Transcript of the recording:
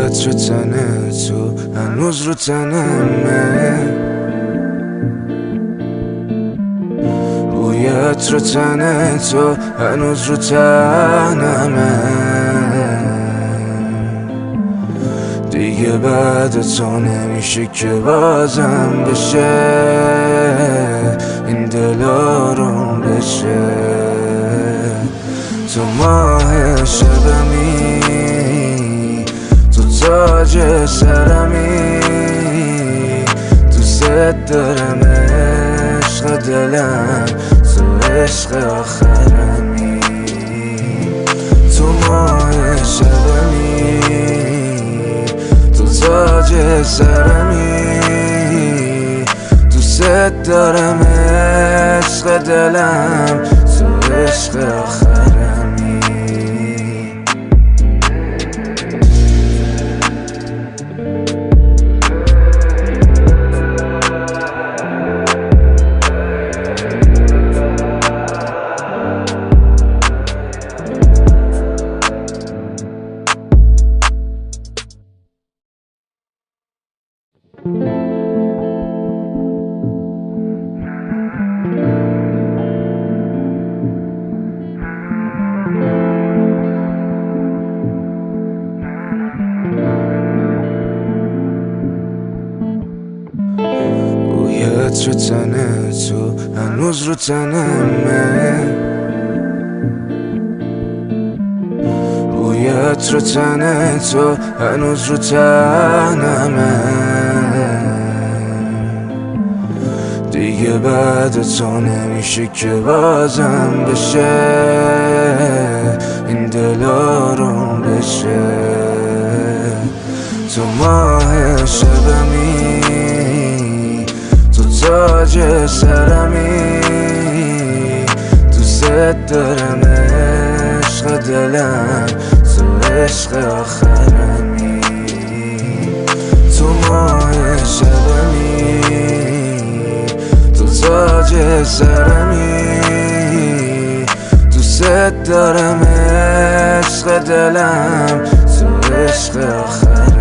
عطر تنه تو هنوز رو تنمه، بوی عطر تنه تو هنوز رو تنمه. دیگه بعد تو نمیشه که بازم بشه این دل آروم بشه. تو ماه شبمی، تو تاج سرمی، دوست دارم عشق دلم، تو عشق آخرمی. تو ماه شبمی، تو تاج سرمی، دوست دارم عشق دلم، تو عشق آخرمی. بوی عطر تنه تو هنوز رو تنمه، بوی عطر تنه تو هنوز رو تنمه. دیگه بعد تو نمیشه که بازم بشه این دل آروم بشه. تو ماه شبمی، تو تاج سرمی، دوست دارم عشق دلم، تو عشق آخرمی. تو ماه شبمی، تو تاج سرمی، دوست دارم عشق دلم، تو عشق آخرمی.